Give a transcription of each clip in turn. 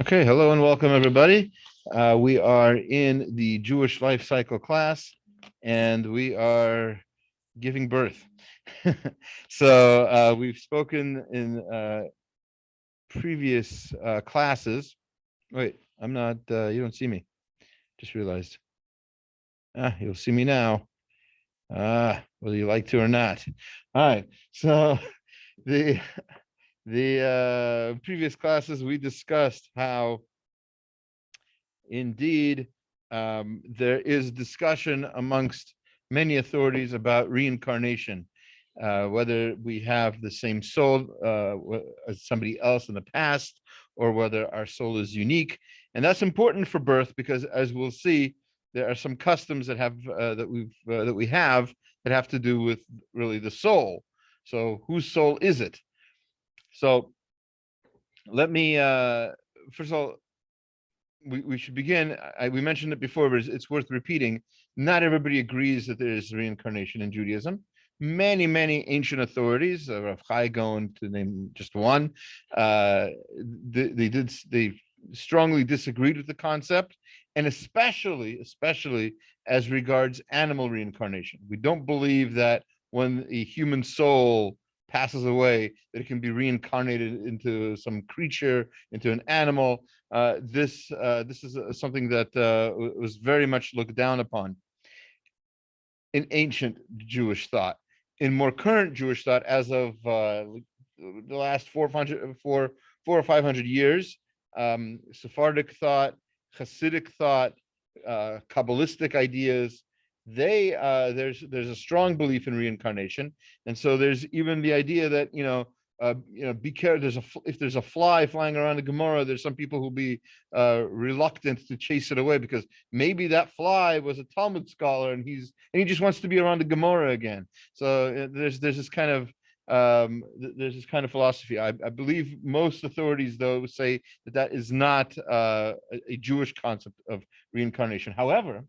Okay, hello and welcome everybody. We are in the Jewish life cycle class and we are giving birth. So we've spoken in previous classes. Wait, I'm not, you don't see me. Just realized. You'll see me now. Whether you like to or not. All right, so the previous classes we discussed how indeed, there is discussion amongst many authorities about reincarnation, whether we have the same soul as somebody else in the past, or whether our soul is unique. And that's important for birth because, as we'll see, there are some customs that have that we have that have to do with really the soul. So, whose soul is it? So, let me first of all, we should begin. We mentioned it before, but it's worth repeating. Not everybody agrees that there is reincarnation in Judaism. Many ancient authorities, Rav Chai Gaon to name just one, they strongly disagreed with the concept, and especially as regards animal reincarnation. We don't believe that when a human soul passes away, that it can be reincarnated into some creature, into an animal. This is something that was very much looked down upon in ancient Jewish thought. In more current Jewish thought, as of the last 400 or 500 years, Sephardic thought, Hasidic thought, Kabbalistic ideas, there's a strong belief in reincarnation, and so there's even the idea that be careful. If there's a fly flying around the Gemara, there's some people who'll be reluctant to chase it away because maybe that fly was a Talmud scholar and he just wants to be around the Gemara again. So there's this kind of philosophy. I believe most authorities, though, say that is not a Jewish concept of reincarnation. However,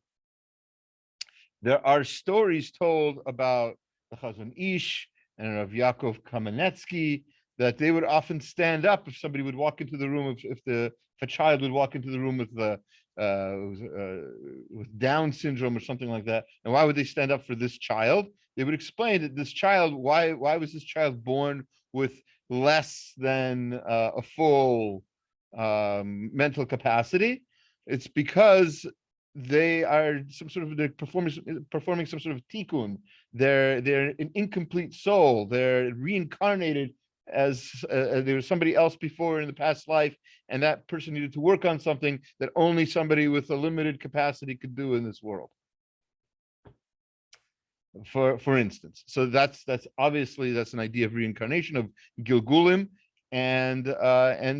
there are stories told about the Chazon Ish and Rav Yaakov Kamenetsky that they would often stand up if somebody would walk into the room, if a child would walk into the room with Down syndrome or something like that. And why would they stand up for this child? They would explain that this child, why was this child born with less than a full mental capacity? It's because they're performing some sort of tikkun. They're an incomplete soul. They're reincarnated as there was somebody else before in the past life, and that person needed to work on something that only somebody with a limited capacity could do in this world. For instance, so that's obviously that's an idea of reincarnation, of Gilgulim, and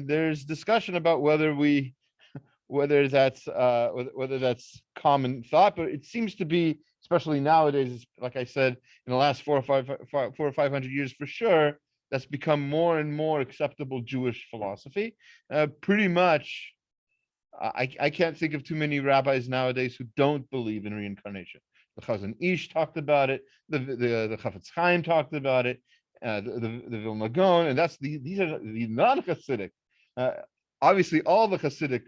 there's discussion about whether that's common thought, but it seems to be, especially nowadays, like I said, in the last 400 or 500 years, for sure, that's become more and more acceptable Jewish philosophy. Pretty much, I can't think of too many rabbis nowadays who don't believe in reincarnation. The Chazon Ish talked about it. The Chafetz Chaim talked about it. The Vilna Gaon, and these are the non-Hasidic. Obviously, all the Hasidic,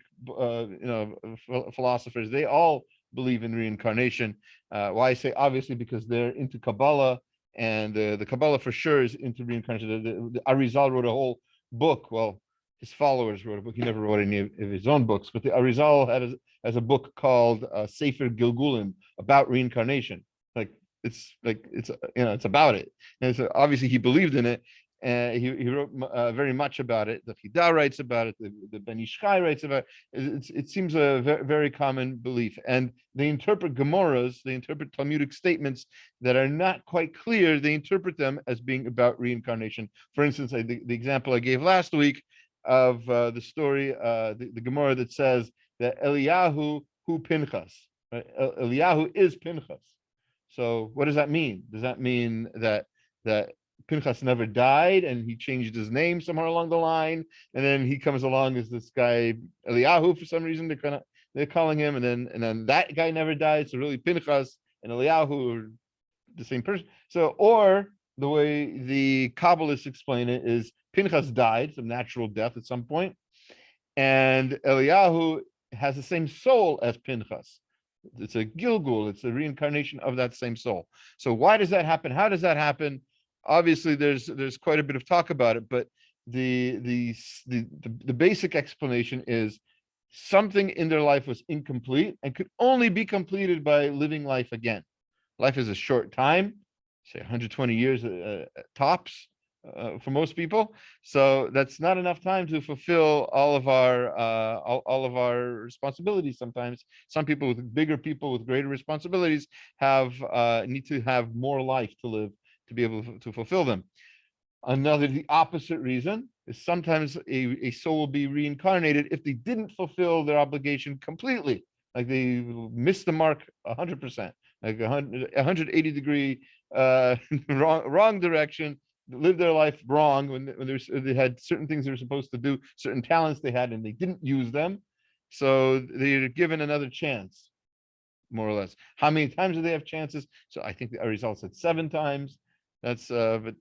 philosophers, they all believe in reincarnation. Why I say obviously, because they're into Kabbalah, and the Kabbalah for sure is into reincarnation. The Arizal wrote a whole book. Well, his followers wrote a book. He never wrote any of his own books, but the Arizal has a book called Sefer Gilgulim about reincarnation. It's about it, and so obviously he believed in it. And he wrote very much about it. The Chida writes about it. The Ben Ish Chai writes about it. It seems a very common belief. And they interpret Gemaras, they interpret Talmudic statements that are not quite clear. They interpret them as being about reincarnation. For instance, the example I gave last week of the story, the Gemara that says that Eliyahu hu Pinchas. Right? Eliyahu is Pinchas. So what does that mean? Does that mean that Pinchas never died and he changed his name somewhere along the line, and then he comes along as this guy Eliyahu for some reason? They're calling him, and then that guy never died, so really Pinchas and Eliyahu are the same person. So, or the way the Kabbalists explain it is Pinchas died, some natural death at some point, and Eliyahu has the same soul as Pinchas. It's a Gilgul. It's a reincarnation of that same soul. So why does that happen? How does that happen? Obviously, there's quite a bit of talk about it, but the basic explanation is something in their life was incomplete and could only be completed by living life again. Life is a short time, say 120 years tops for most people. So that's not enough time to fulfill all of our responsibilities. Sometimes some people with greater responsibilities need to have more life to live to be able to fulfill them. The opposite reason is sometimes a soul will be reincarnated if they didn't fulfill their obligation completely, like they missed the mark 100%, like 180 degree wrong direction, lived their life wrong when they had certain things they were supposed to do, certain talents they had, and they didn't use them. So they're given another chance, more or less. How many times do they have chances? So I think the results at 7 times. That's there's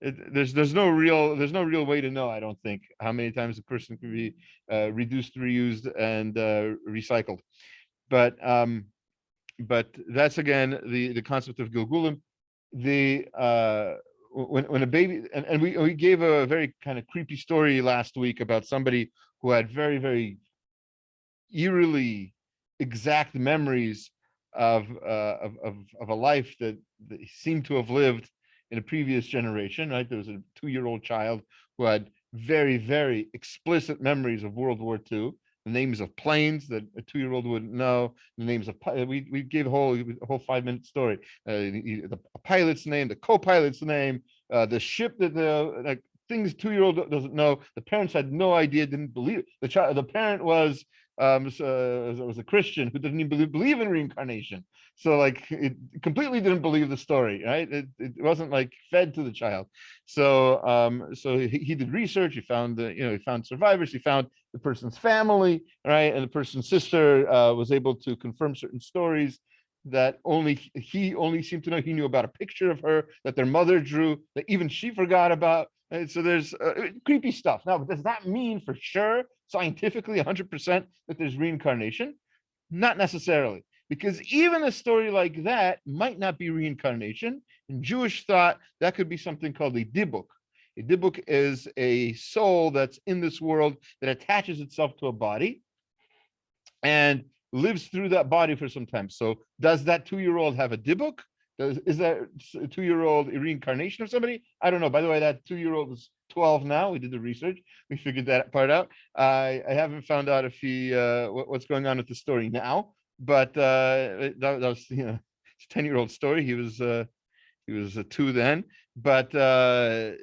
there's no real way to know, I don't think, how many times a person can be reduced, reused, and recycled. But that's again the concept of Gilgulim. When a baby, and we gave a very kind of creepy story last week about somebody who had very, very eerily exact memories of a life that seemed to have lived in a previous generation, right? There was a 2-year-old child who had very, very explicit memories of World War II, the names of planes that a 2-year-old wouldn't know, the names of, we gave a whole 5-minute story, the pilot's name, the co-pilot's name, the ship that like things 2-year-old doesn't know. The parents had no idea, didn't believe it. The parent was a Christian who didn't even believe in reincarnation. So like it completely didn't believe the story, right? It wasn't like fed to the child. So he did research. He found he found survivors. He found the person's family, right? And the person's sister was able to confirm certain stories that he only seemed to know. He knew about a picture of her that their mother drew that even she forgot about. And so there's creepy stuff. Now, does that mean for sure, scientifically, 100% that there's reincarnation? Not necessarily, because even a story like that might not be reincarnation. In Jewish thought, that could be something called a dibuk. A dibuk is a soul that's in this world that attaches itself to a body and lives through that body for some time. So does that 2-year-old have a dibuk? Is that a 2-year-old a reincarnation of somebody? I don't know. By the way, that 2-year-old is 12 now. We did the research. We figured that part out. I haven't found out if he what's going on with the story now, but that was 10-year-old story. He was a 2 then. But the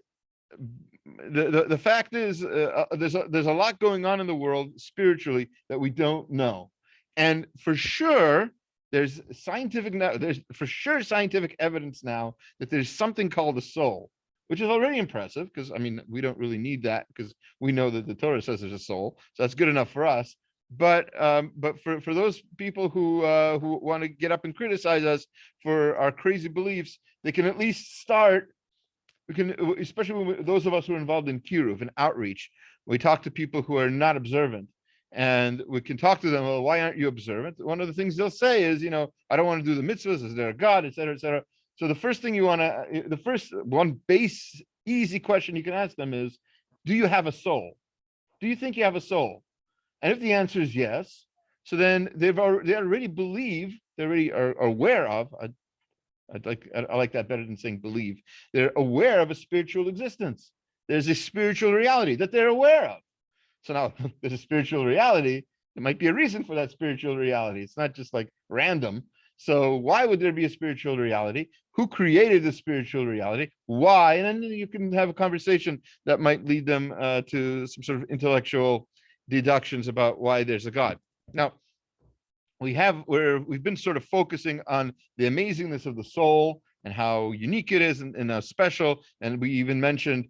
fact is, there's a lot going on in the world spiritually that we don't know, and for sure. There's scientific evidence now that there's something called the soul, which is already impressive because we don't really need that because we know that the Torah says there's a soul, so that's good enough for us. But for those people who want to get up and criticize us for our crazy beliefs, they can at least start. We can, especially those of us who are involved in kiruv and outreach. We talk to people who are not observant. And we can talk to them, well, why aren't you observant? One of the things they'll say is, I don't want to do the mitzvahs, is there a God, et cetera, et cetera. So the first thing the first one easy question you can ask them is, do you have a soul? Do you think you have a soul? And if the answer is yes, so then they already believe, they already are aware of, I like that better than saying believe. They're aware of a spiritual existence. There's a spiritual reality that they're aware of. So now there's a spiritual reality. There might be a reason for that spiritual reality. It's not just like random. So why would there be a spiritual reality? Who created the spiritual reality? Why? And then you can have a conversation that might lead them to some sort of intellectual deductions about why there's a God. Now, we've been sort of focusing on the amazingness of the soul and how unique it is and how special. And we even mentioned,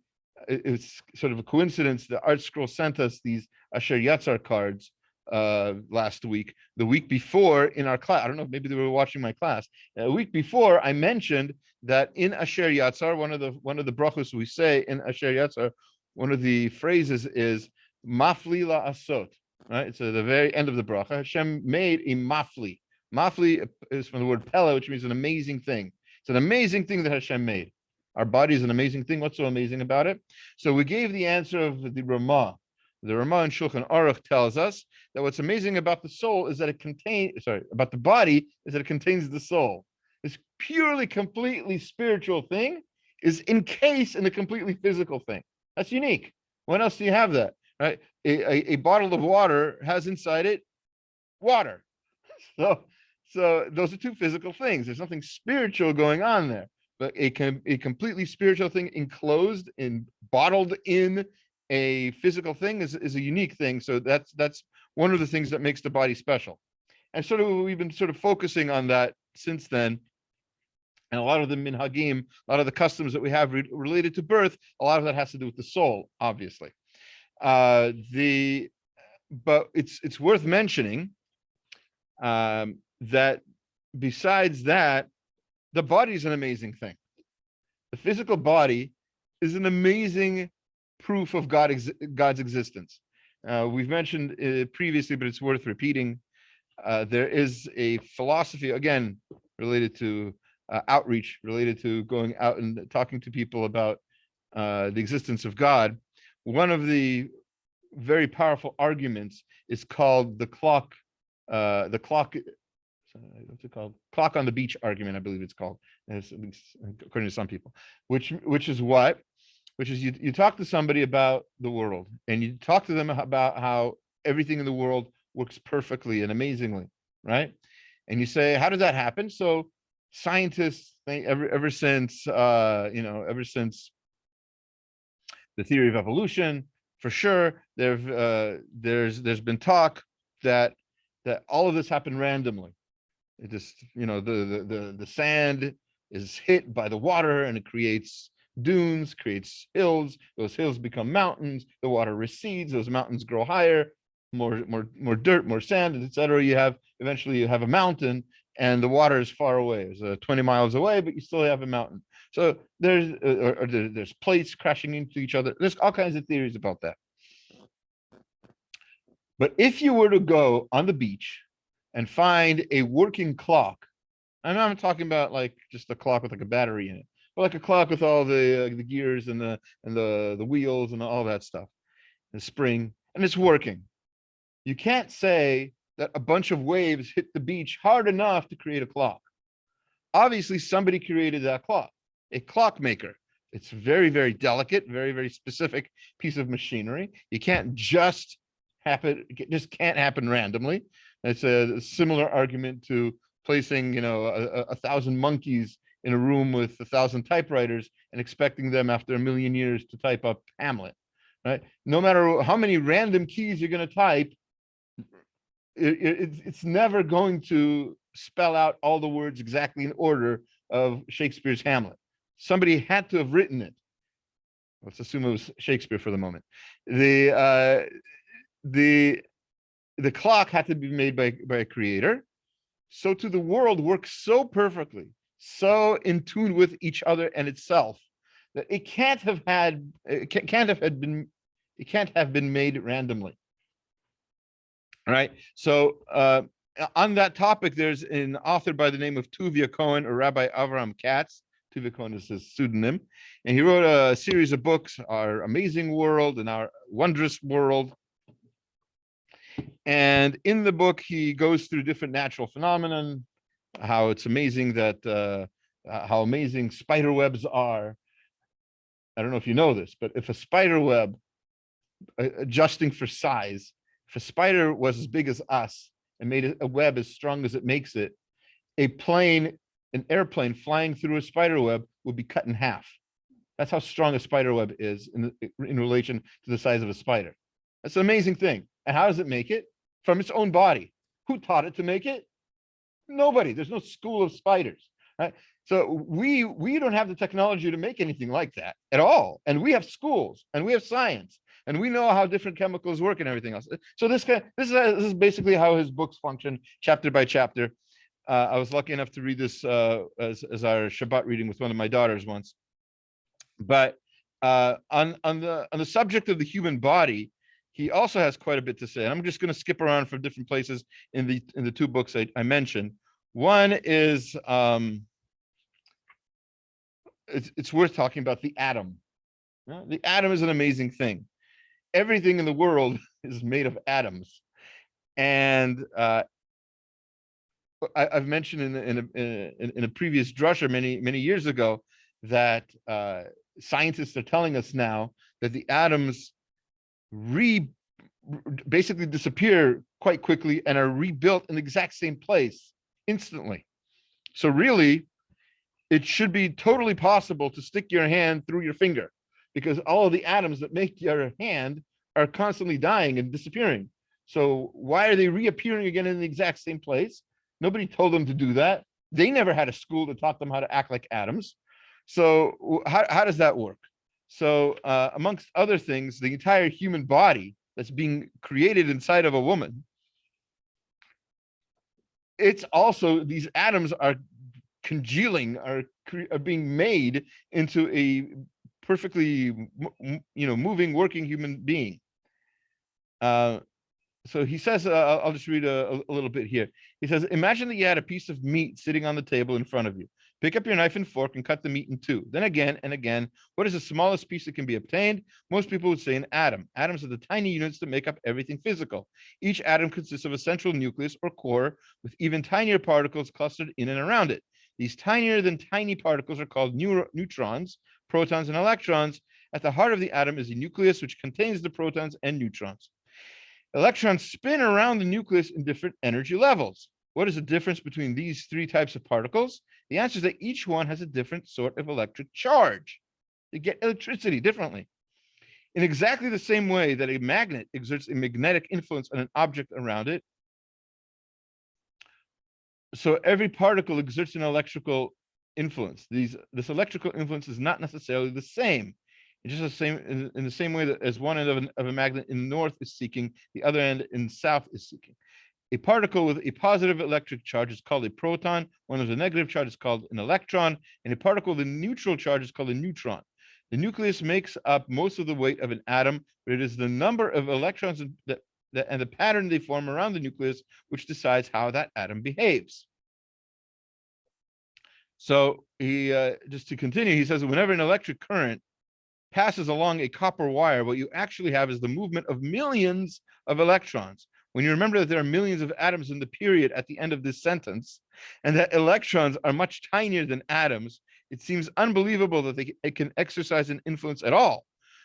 it's sort of a coincidence, the Art Scroll sent us these Asher Yatzar cards last week. The week before in our class, I don't know, maybe they were watching my class. A week before, I mentioned that in Asher Yatzar, one of the brachos we say in Asher Yatzar, one of the phrases is mafli la asot, right? It's at the very end of the bracha. Hashem made a mafli. Mafli is from the word pella, which means an amazing thing. It's an amazing thing that Hashem made. Our body is an amazing thing. What's so amazing about it? So we gave the answer of the Ramah. The Ramah in Shulchan Aruch tells us that what's amazing about the soul is that it contains, about the body is that it contains the soul. This purely, completely spiritual thing is encased in a completely physical thing. That's unique. When else do you have that, right? A bottle of water has inside it water. So those are two physical things. There's nothing spiritual going on there, but a completely spiritual thing enclosed and bottled in a physical thing is a unique thing. So that's one of the things that makes the body special. And sort of we've been sort of focusing on that since then. And a lot of the minhagim, a lot of the customs that we have related to birth, a lot of that has to do with the soul, obviously. But it's worth mentioning that besides that, the body is an amazing thing. The physical body is an amazing proof of God's existence. We've mentioned it previously, but it's worth repeating. There is a philosophy, again, related to outreach, related to going out and talking to people about the existence of God. One of the very powerful arguments is called the clock. What's it called? Clock on the beach argument, I believe it's called, at least according to some people. Which is you talk to somebody about the world, and you talk to them about how everything in the world works perfectly and amazingly, right? And you say, how did that happen? So scientists think ever since the theory of evolution, for sure, there's been talk that all of this happened randomly. It just, the sand is hit by the water and it creates dunes, creates hills. Those hills become mountains. The water recedes. Those mountains grow higher, more dirt, more sand, etc. Eventually you have a mountain, and the water is far away. It's 20 miles away, but you still have a mountain. So there's plates crashing into each other. There's all kinds of theories about that. But if you were to go on the beach and find a working clock, and I'm talking about like just a clock with like a battery in it, but like a clock with all the gears and the wheels and all that stuff, the spring, and it's working, you can't say that a bunch of waves hit the beach hard enough to create a clock. Obviously, somebody created that clock, a clockmaker. It's very, very delicate, very, very specific piece of machinery. You can't just can't happen randomly. It's a similar argument to placing, 1,000 monkeys in a room with 1,000 typewriters and expecting them after 1,000,000 years to type up Hamlet, right? No matter how many random keys you're going to type, it's never going to spell out all the words exactly in order of Shakespeare's Hamlet. Somebody had to have written it. Let's assume it was Shakespeare for the moment. The clock had to be made by a creator. So too the world works so perfectly, so in tune with each other and itself, that it can't have been made randomly. All right. So on that topic, there's an author by the name of Tuvia Cohen, or Rabbi Avram Katz. Tuvia Cohen is his pseudonym, and he wrote a series of books, Our Amazing World and Our Wondrous World. And in the book, he goes through different natural phenomenon, how it's amazing that how amazing spider webs are. I don't know if you know this, but if a spider web, adjusting for size, if a spider was as big as us and made a web as strong as it makes it, an airplane flying through a spider web would be cut in half. That's how strong a spider web is in relation to the size of a spider. That's an amazing thing. And how does it make it? From its own body. Who taught it to make it? Nobody. There's no school of spiders, right? So we don't have the technology to make anything like that at all. And we have schools and we have science and we know how different chemicals work and everything else. So this is basically how his books function, chapter by chapter. I was lucky enough to read this as our Shabbat reading with one of my daughters once. But On the subject of the human body, he also has quite a bit to say. And I'm just going to skip around from different places in the two books I mentioned. One is it's worth talking about the atom. The atom is an amazing thing. Everything in the world is made of atoms, and I've mentioned in a previous drusha many years ago that scientists are telling us now that the atoms basically disappear quite quickly and are rebuilt in the exact same place instantly. So really, it should be totally possible to stick your hand through your finger, because all of the atoms that make your hand are constantly dying and disappearing. So why are they reappearing again in the exact same place? Nobody told them to do that. They never had a school that taught them how to act like atoms. So how does that work? So amongst other things, the entire human body that's being created inside of a woman, it's also, these atoms are congealing, are being made into a perfectly moving, working human being. So he says, I'll just read a little bit here. He says, imagine that you had a piece of meat sitting on the table in front of you. Pick up your knife and fork and cut the meat in two. Then again and again. What is the smallest piece that can be obtained? Most people would say an atom. Atoms are the tiny units that make up everything physical. Each atom consists of a central nucleus or core with even tinier particles clustered in and around it. These tinier than tiny particles are called neutrons, protons, and electrons. At the heart of the atom is the nucleus, which contains the protons and neutrons. Electrons spin around the nucleus in different energy levels. What is the difference between these three types of particles? The answer is that each one has a different sort of electric charge. They get electricity differently. In exactly the same way that a magnet exerts a magnetic influence on an object around it, so every particle exerts an electrical influence. This electrical influence is not necessarily the same. It's just the same in the same way that as one end of a magnet in the north is seeking, the other end in the south is seeking. A particle with a positive electric charge is called a proton. One with a negative charge is called an electron, and a particle with a neutral charge is called a neutron. The nucleus makes up most of the weight of an atom, but it is the number of electrons and the pattern they form around the nucleus which decides how that atom behaves. So he just to continue, he says, whenever an electric current passes along a copper wire, what you actually have is the movement of millions of electrons. When you remember that there are millions of atoms in the period at the end of this sentence, and that electrons are much tinier than atoms, it seems unbelievable that it can exercise an influence at all.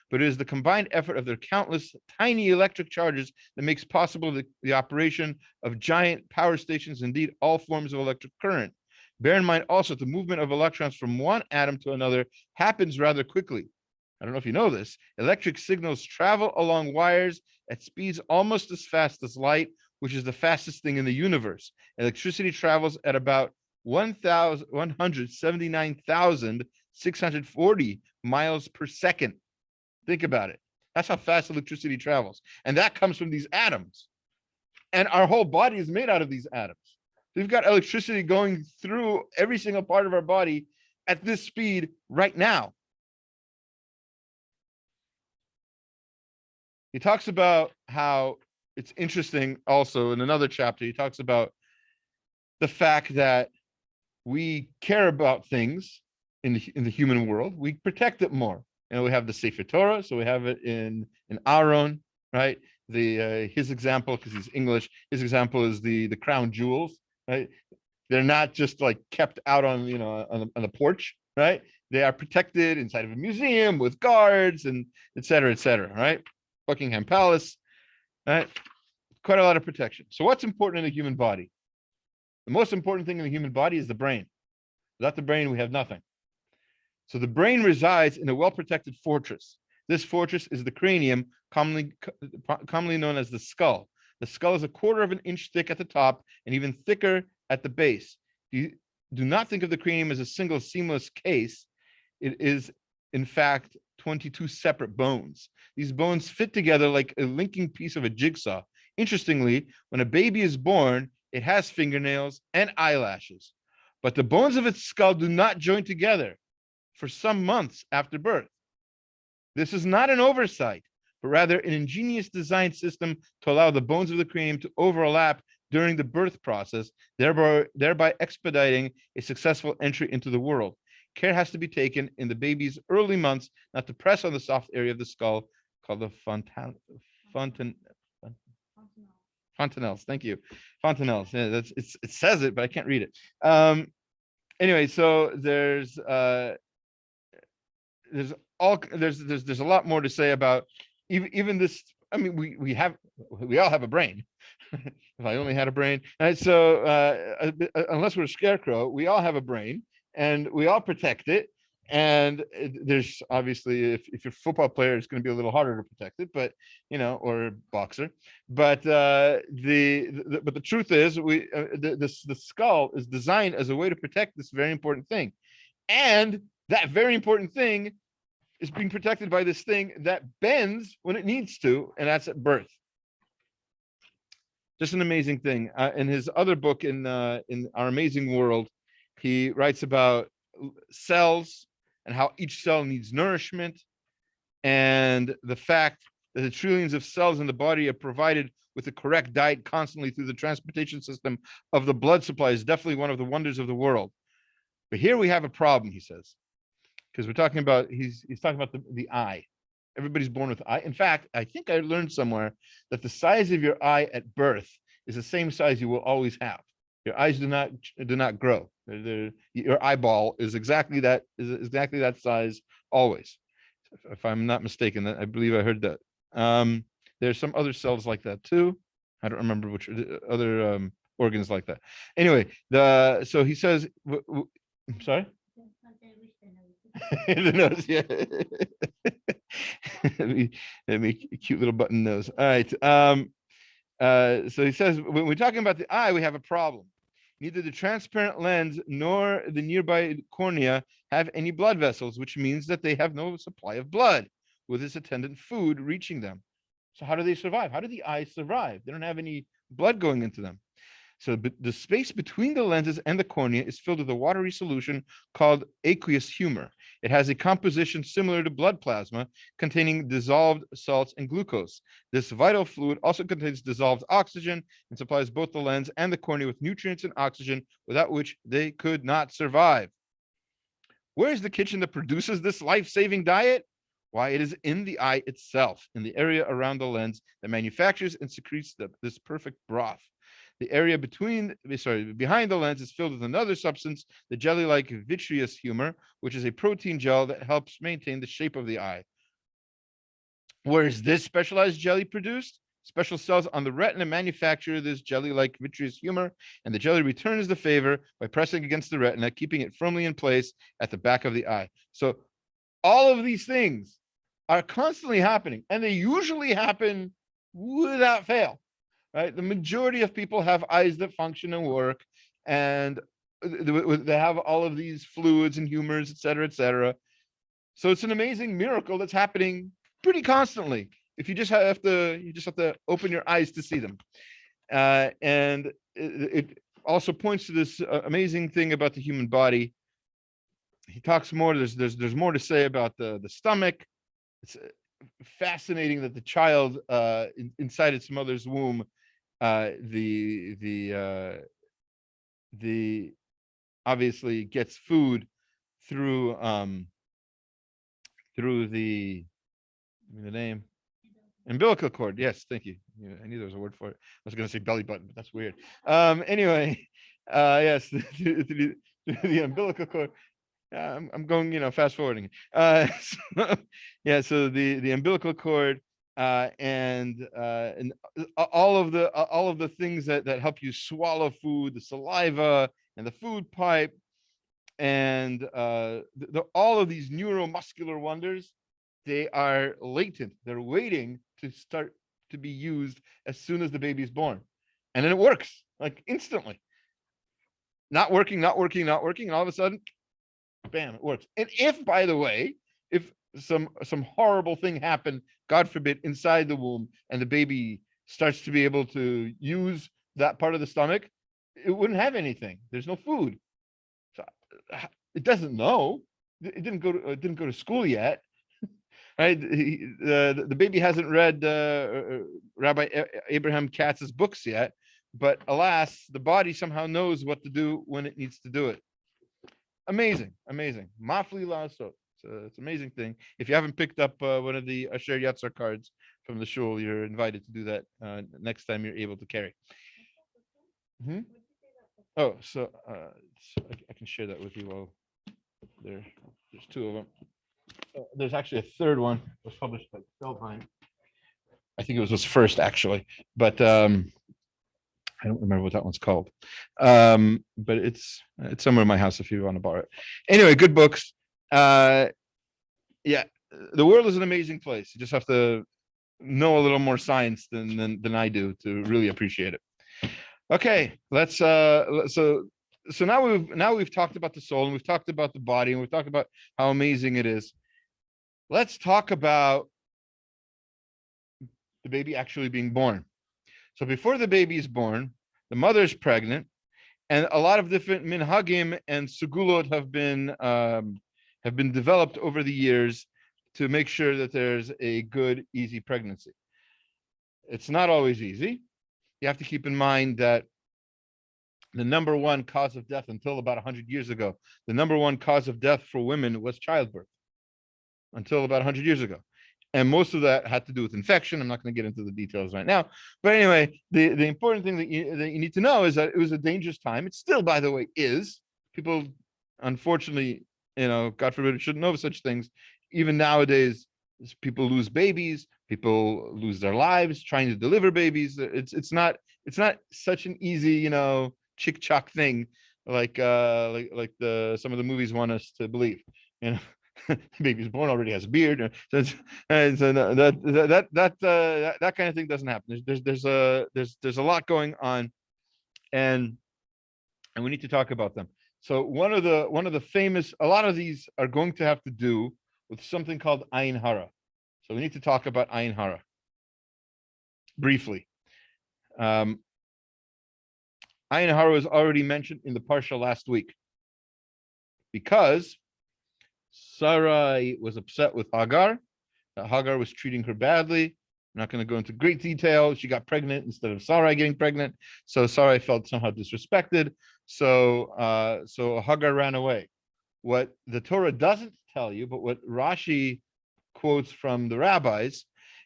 But it is the combined effort of their countless tiny electric charges that makes possible the operation of giant power stations, indeed all forms of electric current. Bear in mind also that the movement of electrons from one atom to another happens rather quickly. I don't know if you know this. Electric signals travel along wires at speeds almost as fast as light, which is the fastest thing in the universe. Electricity travels at about 179,640 miles per second. Think about it. That's how fast electricity travels. And that comes from these atoms. And our whole body is made out of these atoms. We've got electricity going through every single part of our body at this speed right now. He talks about how it's interesting also in another chapter. He talks about the fact that we care about things in the human world. We protect it more. We have the Sefer Torah, so we have it in Aaron, right? His example, because he's English, his example is the crown jewels, right? They're not just like kept out on on the porch, right? They are protected inside of a museum with guards and et cetera, right? Buckingham Palace, right? Quite a lot of protection. So what's important in the human body? The most important thing in the human body is the brain. Without the brain, we have nothing. So the brain resides in a well-protected fortress. This fortress is the cranium, commonly known as the skull. The skull is 1/4 of an inch thick at the top and even thicker at the base. Do not think of the cranium as a single seamless case. It is, in fact, 22 separate bones. These bones fit together like a linking piece of a jigsaw. Interestingly, when a baby is born, it has fingernails and eyelashes, but the bones of its skull do not join together for some months after birth. This is not an oversight, but rather an ingenious design system to allow the bones of the cranium to overlap during the birth process, thereby expediting a successful entry into the world. Care has to be taken in the baby's early months not to press on the soft area of the skull called the fontanelles. Thank you, fontanelles. Yeah, it says it, but I can't read it. Anyway, so there's a lot more to say about even this. I mean, we all have a brain. If I only had a brain. And so unless we're a scarecrow, we all have a brain and we all protect it. And there's obviously, if you're a football player, it's going to be a little harder to protect it, but or a boxer. But the truth is, the skull is designed as a way to protect this very important thing, and that very important thing is being protected by this thing that bends when it needs to, and that's at birth. Just an amazing thing. In his other book, in Our Amazing World, he writes about cells and how each cell needs nourishment, and the fact that the trillions of cells in the body are provided with the correct diet constantly through the transportation system of the blood supply is definitely one of the wonders of the world. But here we have a problem, he says, because we're talking about, he's talking about the eye. Everybody's born with eye. In fact, I think I learned somewhere that the size of your eye at birth is the same size you will always have. Your eyes do not grow. Your eyeball is exactly that size always. If I'm not mistaken, I believe I heard that. There's some other cells like that too. I don't remember which other organs like that. Anyway, so he says, I'm sorry. The nose, yeah. let me cute little button nose. All right. So he says, when we're talking about the eye, we have a problem. Neither the transparent lens nor the nearby cornea have any blood vessels, which means that they have no supply of blood with its attendant food reaching them. So how do they survive? How do the eyes survive? They don't have any blood going into them. So the space between the lenses and the cornea is filled with a watery solution called aqueous humor. It has a composition similar to blood plasma, containing dissolved salts and glucose. This vital fluid also contains dissolved oxygen and supplies both the lens and the cornea with nutrients and oxygen, without which they could not survive. Where is the kitchen that produces this life-saving diet? Why, it is in the eye itself, in the area around the lens that manufactures and secretes this perfect broth. The area behind the lens is filled with another substance, the jelly-like vitreous humor, which is a protein gel that helps maintain the shape of the eye. Where is this specialized jelly produced? Special cells on the retina manufacture this jelly-like vitreous humor, and the jelly returns the favor by pressing against the retina, keeping it firmly in place at the back of the eye. So all of these things are constantly happening, and they usually happen without fail. Right? The majority of people have eyes that function and work, and they have all of these fluids and humors, et cetera, et cetera. So it's an amazing miracle that's happening pretty constantly. If you just have to open your eyes to see them. And it also points to this amazing thing about the human body. He talks more. There's more to say about the stomach. It's fascinating that the child inside its mother's womb, the obviously gets food through the name umbilical cord. Yes, thank you. I knew there was a word for it. I was going to say belly button, but that's weird. Anyway, yes, the umbilical cord. I'm going, fast forwarding. So the umbilical cord and all of the things that help you swallow food, the saliva and the food pipe, and all of these neuromuscular wonders, they are latent. They're waiting to start to be used as soon as the baby's born, and then it works like instantly. Not working, and all of a sudden, bam, it works. And if, by the way, if some horrible thing happened, God forbid, inside the womb, and the baby starts to be able to use that part of the stomach, it wouldn't have anything. There's no food. So it doesn't know. It didn't go to school yet. right? The baby hasn't read Rabbi Abraham Katz's books yet, but alas, the body somehow knows what to do when it needs to do it. Amazing, amazing. Mafli laso. It's an amazing thing. If you haven't picked up one of the Asher Yatzar cards from the shul, you're invited to do that next time you're able to carry. Oh, so I can share that with you while there's two of them. There's actually a third one. It was published by Feldheim. I think it was first actually, but I don't remember what that one's called. But it's somewhere in my house if you want to borrow it. Anyway, good books. Yeah, the world is an amazing place. You just have to know a little more science than I do to really appreciate it. Okay, let's so now we've talked about the soul and we've talked about the body and we've talked about how amazing it is. Let's talk about the baby actually being born. So before the baby is born, the mother is pregnant, and a lot of different minhagim and sugulot have been developed over the years to make sure that there's a good, easy pregnancy. It's not always easy. You have to keep in mind that the number one cause of death until about 100 years ago, the number one cause of death for women was childbirth until about 100 years ago. And most of that had to do with infection. I'm not going to get into the details right now. But anyway, the important thing that you need to know is that it was a dangerous time. It still, by the way, is. People, unfortunately, God forbid, shouldn't know such things. Even nowadays, people lose babies. People lose their lives trying to deliver babies. It's not such an easy, chick-chock thing like some of the movies want us to believe. The baby's born, already has a beard. So that kind of thing doesn't happen. There's a lot going on, and we need to talk about them. So one of the famous, a lot of these are going to have to do with something called Ayan Hara. So we need to talk about Ayan Hara briefly. Ayan Hara was already mentioned in the Parsha last week because Sarai was upset with Hagar. Hagar was treating her badly. I'm not going to go into great detail. She got pregnant instead of Sarai getting pregnant. So Sarai felt somehow disrespected. So Hagar ran away. What the Torah doesn't tell you, but what Rashi quotes from the rabbis,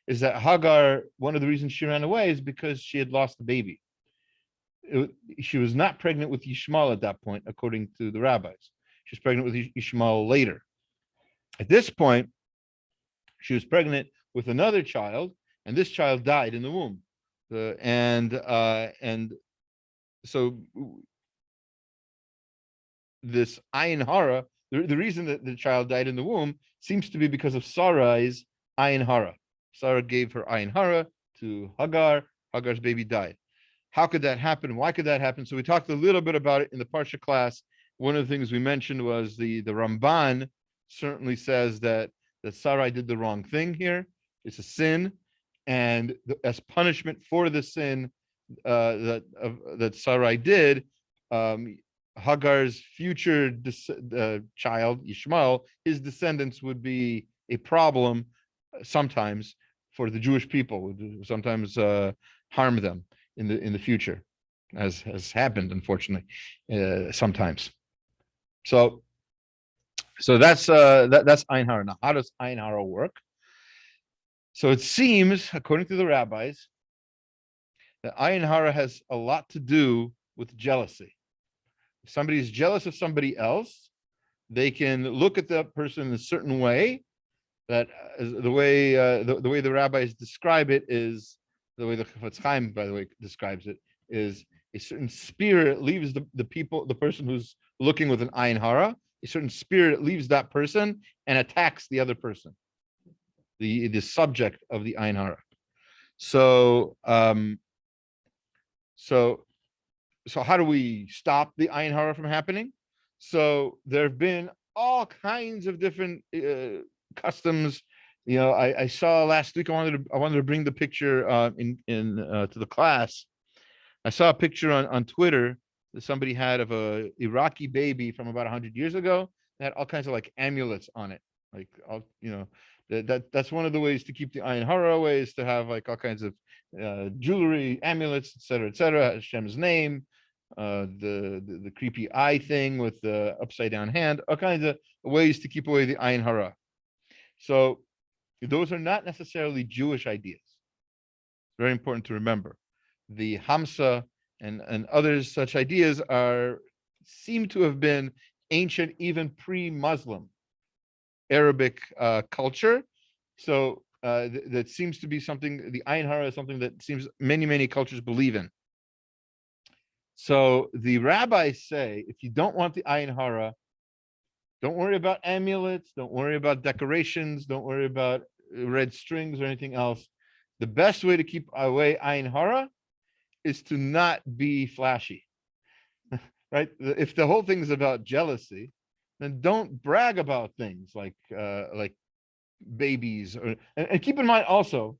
is that Hagar, one of the reasons she ran away is because she had lost the baby. She was not pregnant with Yishmael at that point, according to the rabbis. She was pregnant with Yishmael later. At this point, she was pregnant with another child, and this child died in the womb. And so this Ayan Hara, the reason that the child died in the womb seems to be because of Sarai's Ayan Hara. Sarah gave her Ayan Hara to Hagar. Hagar's baby died. How could that happen? Why could that happen? So we talked a little bit about it in the Parsha class. One of the things we mentioned was the Ramban certainly says that Sarai did the wrong thing here. It's a sin, and as punishment for the sin that Sarai did, Hagar's future child Yishmael, his descendants would be a problem sometimes for the Jewish people. Would sometimes harm them in the future, as has happened, unfortunately, sometimes. So that's Ayan Hara. Now, how does Ayan Hara work? So it seems, according to the rabbis, that Ayan Hara has a lot to do with jealousy. If somebody is jealous of somebody else, they can look at that person in a certain way. That the way the rabbis describe it is the way the Chafetz Chaim, by the way, describes it, is a certain spirit leaves the person who's looking with an Ayan Hara. A certain spirit leaves that person and attacks the other person, the subject of the Ayan Hara. So how do we stop the Ayan Hara from happening? So there have been all kinds of different customs. I saw last week. I wanted to bring the picture to the class. I saw a picture on Twitter that somebody had of a Iraqi baby from about 100 years ago that had all kinds of like amulets on it, like all That's one of the ways to keep the Ayin Hara away, is to have like all kinds of jewelry, amulets, etc., Hashem's name, the creepy eye thing with the upside down hand, all kinds of ways to keep away the Ayin Hara. So those are not necessarily Jewish ideas. Very important to remember. The Hamsa and other such ideas seem to have been ancient, even pre-Muslim Arabic culture. So that seems to be something, the Ayin Hara is something that seems many cultures believe in. So the rabbis say, if you don't want the Ayin Hara, don't worry about amulets, don't worry about decorations, don't worry about red strings or anything else. The best way to keep away Ayin Hara is to not be flashy, right? If the whole thing is about jealousy, then don't brag about things like babies. And keep in mind also,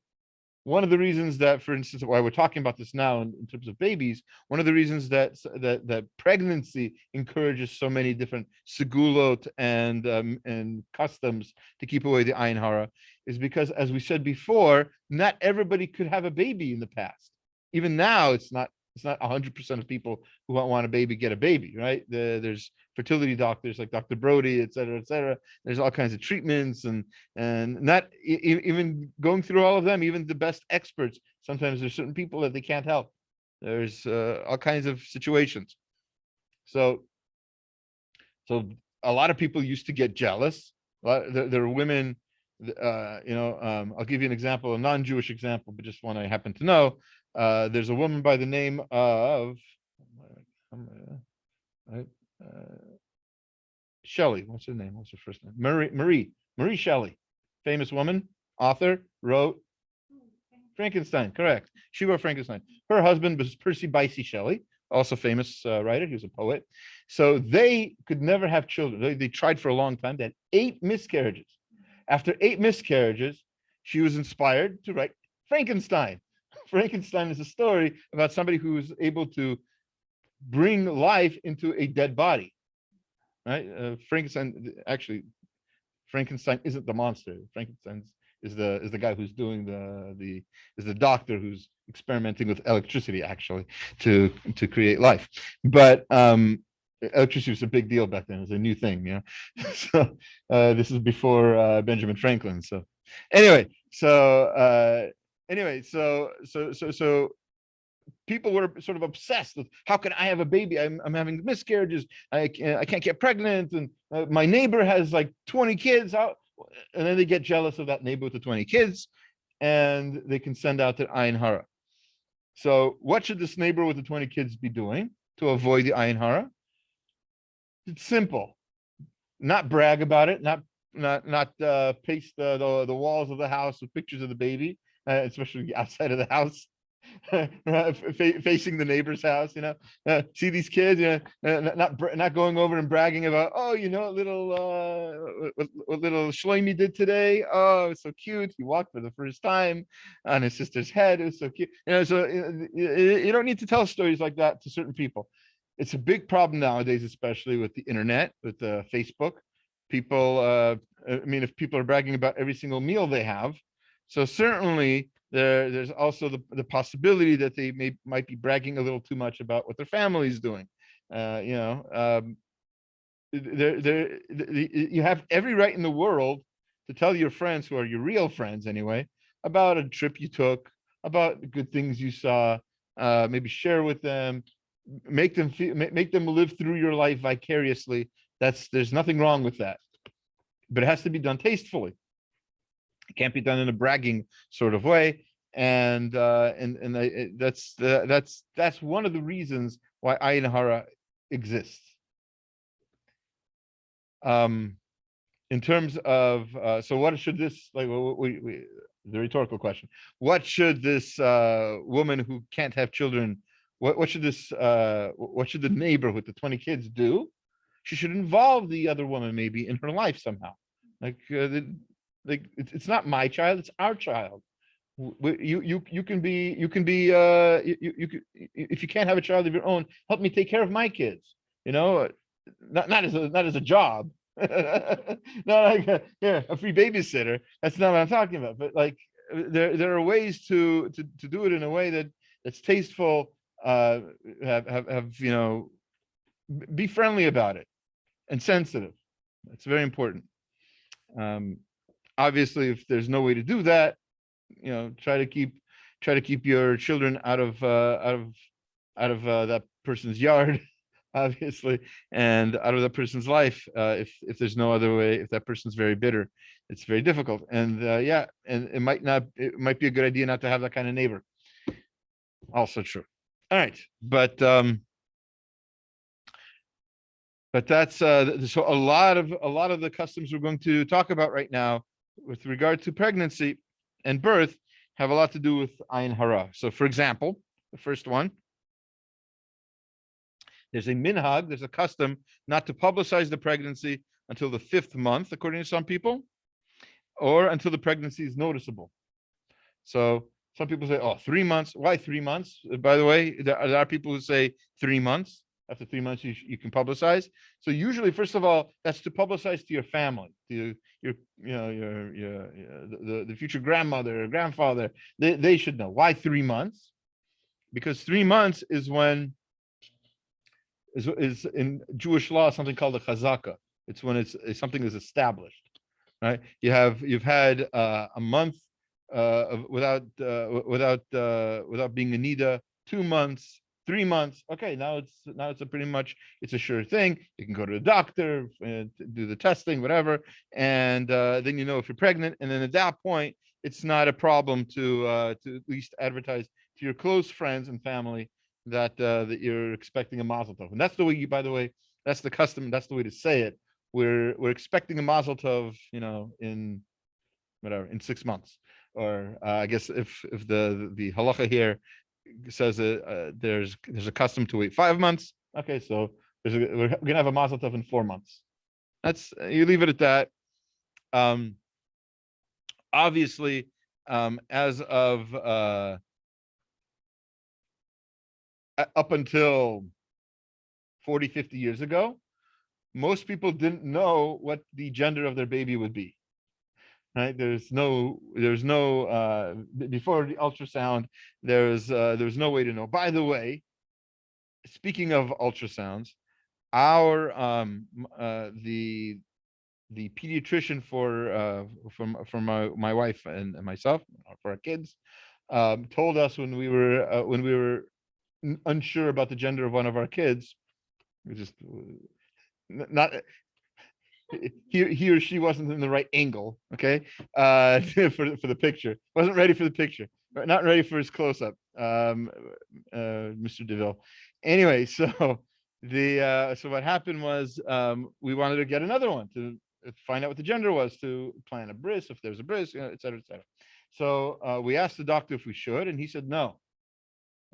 one of the reasons that, for instance, why we're talking about this now in terms of babies, one of the reasons that pregnancy encourages so many different segulot and customs to keep away the Ayin Hara is because, as we said before, not everybody could have a baby in the past. Even now, it's not 100% of people who want a baby get a baby, right? There's fertility doctors like Dr. Brody, et cetera, et cetera. There's all kinds of treatments and not even going through all of them, even the best experts, sometimes there's certain people that they can't help. There's all kinds of situations. So a lot of people used to get jealous. There are women, I'll give you an example, a non-Jewish example, but just one I happen to know. There's a woman by the name of Shelley. What's her name? What's her first name? Marie Shelley, famous woman, author, wrote Frankenstein. Correct. She wrote Frankenstein. Her husband was Percy Bysshe Shelley, also famous writer. He was a poet. So they could never have children. They tried for a long time. They had 8 miscarriages. After 8 miscarriages, she was inspired to write Frankenstein. Frankenstein is a story about somebody who is able to bring life into a dead body, right? Frankenstein isn't the monster. Frankenstein is the guy who's doing the doctor who's experimenting with electricity actually to create life. But electricity was a big deal back then. It was a new thing, So this is before Benjamin Franklin. So anyway, so people were sort of obsessed with, how can I have a baby? I'm having miscarriages. I can't get pregnant, and my neighbor has like 20 kids out, and then they get jealous of that neighbor with the 20 kids, and they can send out their Ayin Hara. So what should this neighbor with the 20 kids be doing to avoid the Ayin Hara? It's simple. Not brag about it, not paste the walls of the house with pictures of the baby, especially outside of the house, facing the neighbor's house. See these kids, not going over and bragging about, what little Shlomi did today. Oh, it's so cute. He walked for the first time on his sister's head. It was so cute. So you don't need to tell stories like that to certain people. It's a big problem nowadays, especially with the internet, with Facebook. People, if people are bragging about every single meal they have, so certainly there's also the possibility that they might be bragging a little too much about what their family is doing. You have every right in the world to tell your friends, who are your real friends anyway, about a trip you took, about the good things you saw, maybe share with them, make them live through your life vicariously. There's nothing wrong with that, but it has to be done tastefully. It can't be done in a bragging sort of way, and that's one of the reasons why Ayin Hara exists. In terms of so what should this, like, the rhetorical question, what should this woman who can't have children, what should the neighbor with the 20 kids do? She should involve the other woman maybe in her life somehow. It's not my child, it's our child. You can be if you can't have a child of your own, help me take care of my kids. Not as a job, Not like a free babysitter. That's not what I'm talking about. But like there are ways to do it in a way that's tasteful. Have be friendly about it and sensitive. That's very important. Um, Obviously, if there's no way to do that, try to keep your children out of that person's yard, obviously, and out of that person's life. If there's no other way, if that person's very bitter, it's very difficult. And and it might be a good idea not to have that kind of neighbor. Also true. All right, but that's so a lot of the customs we're going to talk about right now with regard to pregnancy and birth have a lot to do with Ayin Hara. So, for example, the first one, there's a minhag, there's a custom not to publicize the pregnancy until the 5th month, according to some people, or until the pregnancy is noticeable. So some people say, oh, 3 months. Why 3 months? By the way, there are people who say 3 months. After 3 months, you can publicize. So usually, first of all, that's to publicize to your family, to your the future grandmother or grandfather. They should know. Why 3 months? Because 3 months is when is in Jewish law something called a chazaka. It's when something is established, right? You've had a month without being a nida, 2 months, 3 months. Okay, now it's a pretty much it's a sure thing. You can go to the doctor and do the testing, whatever, and then if you're pregnant. And then at that point, it's not a problem to at least advertise to your close friends and family that you're expecting a mazel tov. And that's the way by the way, that's the custom. That's the way to say it. We're expecting a mazel tov, in whatever, in 6 months. Or I guess if the halacha here says there's a custom to wait 5 months. Okay, so we're gonna have a mazel tov in 4 months. That's you leave it at that. Obviously, as of up until 40, 50 years ago, most people didn't know what the gender of their baby would be. Right? There's no before the ultrasound, there's no way to know. By the way, speaking of ultrasounds, our the pediatrician from my wife and myself, for our kids, told us when we were unsure about the gender of one of our kids, we just not he or she wasn't in the right angle, okay, for the picture, wasn't ready for the picture, not ready for his close-up, Mr. DeVille. Anyway, so so what happened was, we wanted to get another one to find out what the gender was, to plan a bris, if there's a bris, et cetera, et cetera. So we asked the doctor if we should, and he said no.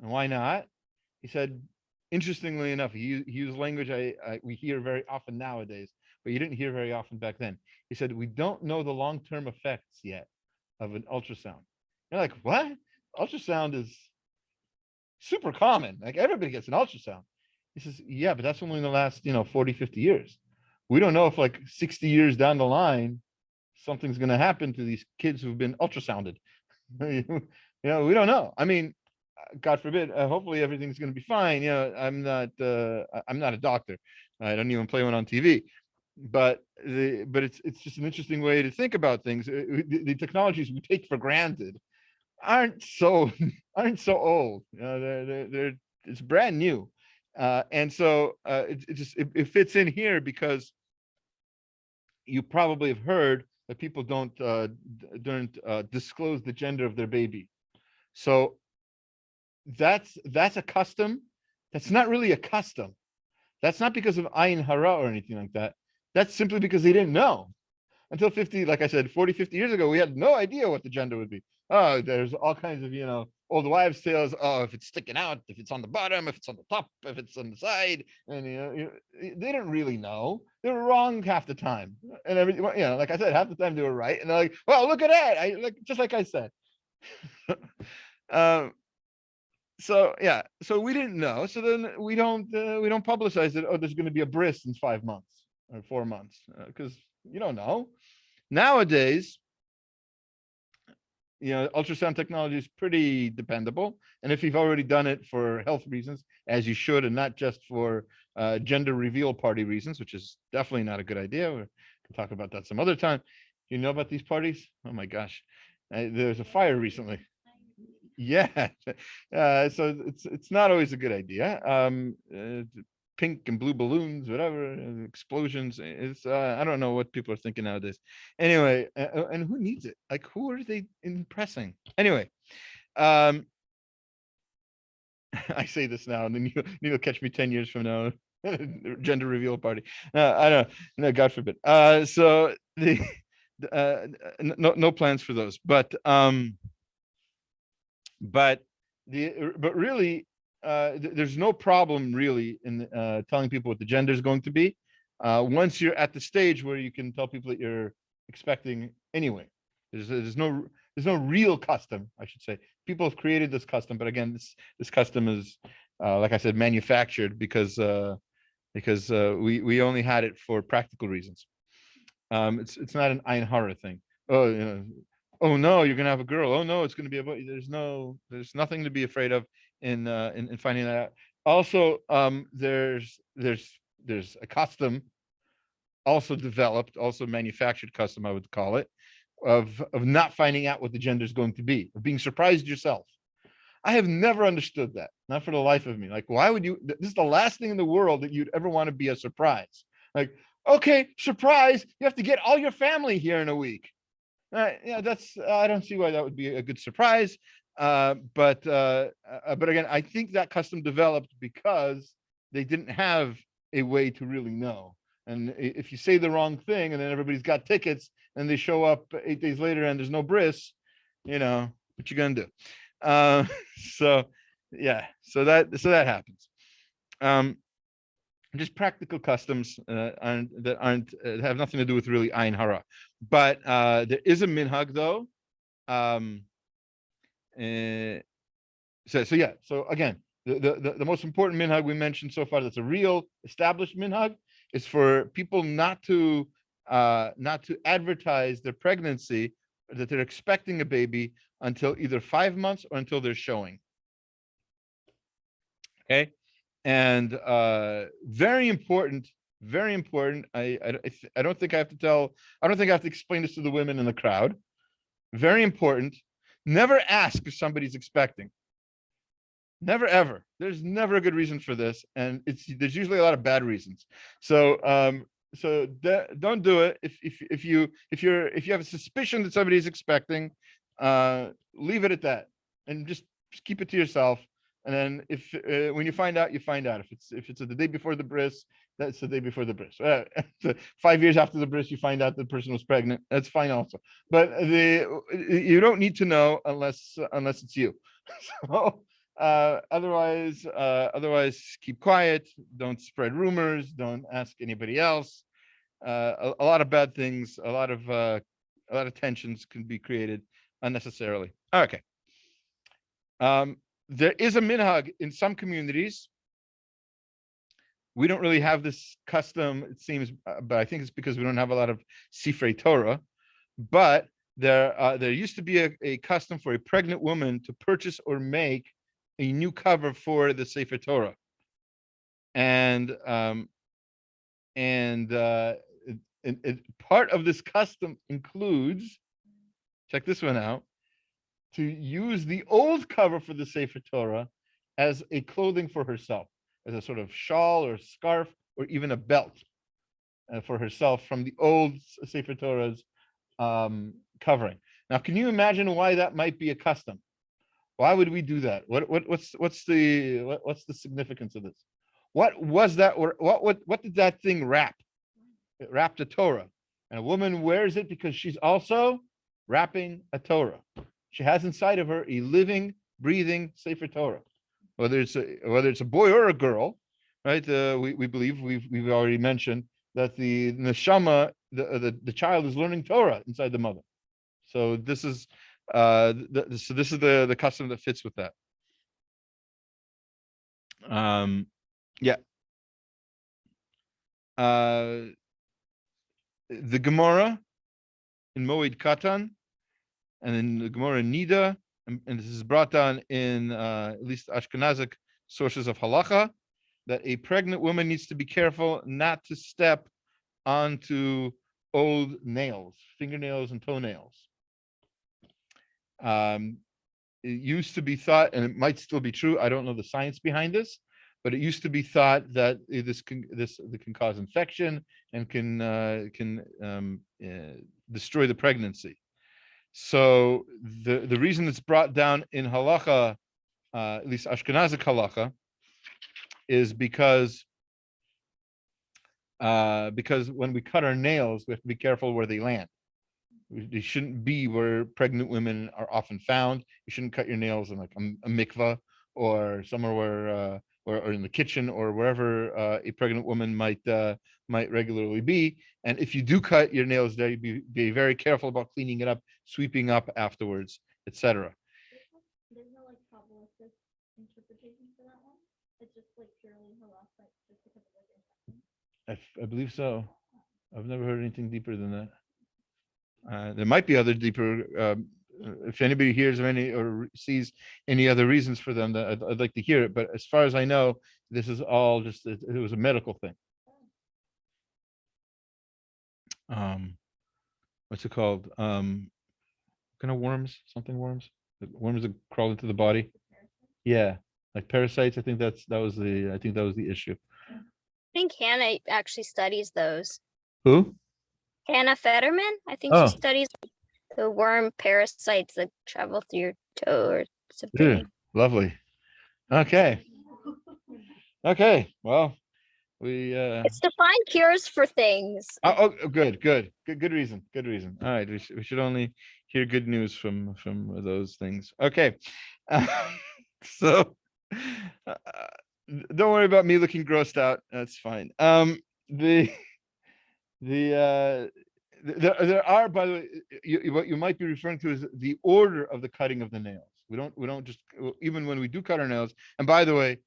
And why not? He said, interestingly enough, he used language we hear very often nowadays, but you didn't hear very often back then. He said, we don't know the long-term effects yet of an ultrasound. You're like, what? Ultrasound is super common. Like, everybody gets an ultrasound. He says, yeah, but that's only in the last 40, 50 years. We don't know if like 60 years down the line, something's going to happen to these kids who've been ultrasounded. We don't know. I mean, God forbid, hopefully everything's going to be fine. I'm not a doctor. I don't even play one on TV. But it's just an interesting way to think about things. The technologies we take for granted aren't so old. It's brand new, and so it fits in here because you probably have heard that people don't disclose the gender of their baby. So that's a custom. That's not really a custom. That's not because of Ayin Hara or anything like that. That's simply because they didn't know. Until 50, like I said, 40, 50 years ago, we had no idea what the gender would be. Oh, there's all kinds of, old wives' tales. Oh, if it's sticking out, if it's on the bottom, if it's on the top, if it's on the side. And, they didn't really know. They were wrong half the time. And like I said, half the time they were right. And they're like, well, look at that. Just like I said. So we didn't know. So then we don't publicize it. Oh, there's going to be a bris in 5 months. or 4 months, because you don't know. Nowadays, ultrasound technology is pretty dependable. And if you've already done it for health reasons, as you should, and not just for gender reveal party reasons, which is definitely not a good idea. We can talk about that some other time. You know about these parties? Oh my gosh. There's a fire recently. Yeah. So it's not always a good idea. Pink and blue balloons, whatever, explosions. It's I don't know what people are thinking nowadays. Anyway, and who needs it? Like, who are they impressing? Anyway, I say this now, and then you'll catch me 10 years from now. Gender reveal party. I don't. No, God forbid. So the no plans for those, but really, there's no problem really in telling people what the gender is going to be once you're at the stage where you can tell people that you're expecting anyway. There's no real custom, I should say. People have created this custom, but again, this custom is like I said, manufactured because we only had it for practical reasons. It's not an Ayan Hara thing. Oh no, you're gonna have a girl. Oh no, it's gonna be a boy. There's nothing to be afraid of in finding that out. Also, there's a custom also developed, also manufactured custom, I would call it, of not finding out what the gender is going to be, of being surprised yourself. I have never understood that, not for the life of me. Like, why would you? This is the last thing in the world that you'd ever want to be a surprise. Like, okay, surprise, you have to get all your family here in a week. Yeah, that's I don't see why that would be a good surprise. But again, I think that custom developed because they didn't have a way to really know. And if you say the wrong thing, and then everybody's got tickets, and they show up 8 days later, and there's no bris, what you gonna do? So yeah, so that happens. Just practical customs aren't have nothing to do with really Ayin Hara, but there is a minhag though. So yeah. So again, the most important minhag we mentioned so far that's a real established minhag is for people not to advertise their pregnancy, that they're expecting a baby, until either 5 months or until they're showing. Okay. And very important. I don't think I have to explain this to the women in the crowd. Very important. Never ask if somebody's expecting. Never ever. There's never a good reason for this, and there's usually a lot of bad reasons. So don't do it. If you have a suspicion that somebody's expecting, leave it at that, and just keep it to yourself. And then if when you find out, you find out. If it's the day before the bris, that's the day before the bris. 5 years after the bris, you find out the person was pregnant. That's fine also. But you don't need to know unless it's you. So otherwise keep quiet. Don't spread rumors. Don't ask anybody else. A lot of bad things, a lot of tensions can be created unnecessarily. Okay. There is a minhag in some communities. We don't really have this custom, it seems, but I think it's because we don't have a lot of Sifrei Torah. But there used to be a custom for a pregnant woman to purchase or make a new cover for the Sefer Torah, and part of this custom includes, check this one out, to use the old cover for the Sefer Torah as a clothing for herself, as a sort of shawl or scarf or even a belt for herself from the old Sefer Torah's covering. Now, can you imagine why that might be a custom? Why would we do that? What's the significance of this? What was that? Or what did that thing wrap? It wrapped a Torah, and a woman wears it because she's also wrapping a Torah. She has inside of her a living, breathing Sefer Torah. Whether it's a boy or a girl, right? We believe we've already mentioned that the neshama, the child, is learning Torah inside the mother. So this is the custom that fits with that. Yeah. the Gemara in Moed Katan, and in the Gemara in Nida, and this is brought down in at least Ashkenazic sources of halacha, that a pregnant woman needs to be careful not to step onto old nails, fingernails and toenails. It used to be thought, and it might still be true, I don't know the science behind this, but it used to be thought that this can cause infection and can destroy the pregnancy. So the reason it's brought down in halacha, at least Ashkenazic halacha, is because when we cut our nails, we have to be careful where they land. They shouldn't be where pregnant women are often found. You shouldn't cut your nails in like a mikvah or somewhere where or in the kitchen or wherever a pregnant woman might regularly be. And if you do cut your nails there, you be very careful about cleaning it up, sweeping up afterwards, etc. There's no like Kabbalistic interpretation for that one. It's just like purely halachic, just because of like infection. I believe so. I've never heard anything deeper than that. There might be other deeper. If anybody hears of any or sees any other reasons for them, that I'd like to hear it. But as far as I know, this is all just it was a medical thing. What's it called? Kind of worms, something worms. Worms that crawl into the body. Yeah, like parasites. I think that was the issue. I think Hannah actually studies those. Who? Hannah Fetterman. I think she studies the worm parasites that travel through your toe or something. Yeah, lovely. Okay. Well, we it's to find cures for things. Good reason. All right, we should only hear good news from those things. Okay. So don't worry about me looking grossed out. That's fine. There are, by the way, what you might be referring to is the order of the cutting of the nails. We don't just, even when we do cut our nails. And by the way,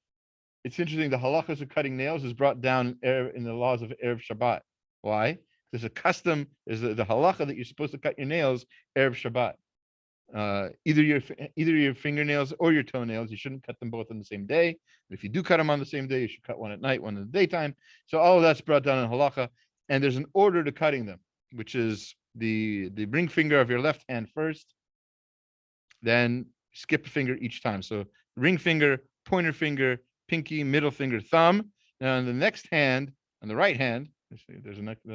it's interesting, the halachas of cutting nails is brought down in the laws of Erev Shabbat. Why? There's a custom, there's the halacha that you're supposed to cut your nails Erev Shabbat. Either your fingernails or your toenails, you shouldn't cut them both on the same day. But if you do cut them on the same day, you should cut one at night, one in the daytime. So all of that's brought down in halacha, and there's an order to cutting them, which is the ring finger of your left hand first, then skip a finger each time. So ring finger, pointer finger, pinky, middle finger, thumb. Now on the next hand, on the right hand, there's a next,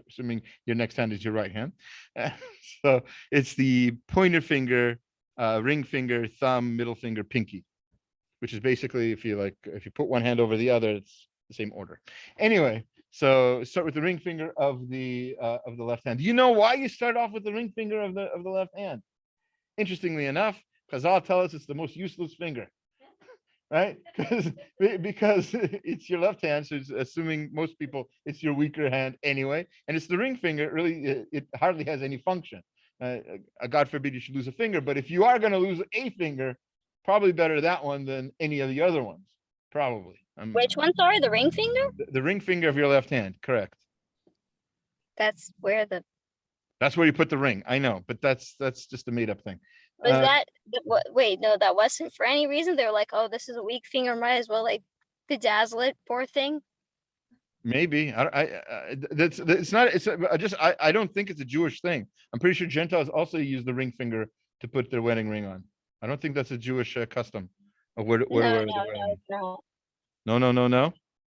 assuming your next hand is your right hand. So it's the pointer finger, ring finger, thumb, middle finger, pinky, which is basically if you put one hand over the other, it's the same order. Anyway, so start with the ring finger of the left hand. Do you know why you start off with the ring finger of the left hand? Interestingly enough, Chazal tell us it's the most useless finger. Right? Because it's your left hand, so it's, assuming most people, it's your weaker hand anyway, and it's the ring finger. Really, it hardly has any function. God forbid you should lose a finger, but if you are going to lose a finger, probably better that one than any of the other ones. Probably. Which one? Sorry, the ring finger. The ring finger of your left hand, correct? That's where you put the ring. I know, but that's just a made-up thing. Was that wait, no, that wasn't for any reason. They were like, oh, this is a weak finger, might as well like bedazzle it, poor thing. Maybe I don't think it's a Jewish thing. I'm pretty sure Gentiles also use the ring finger to put their wedding ring on. I don't think that's a Jewish custom. No,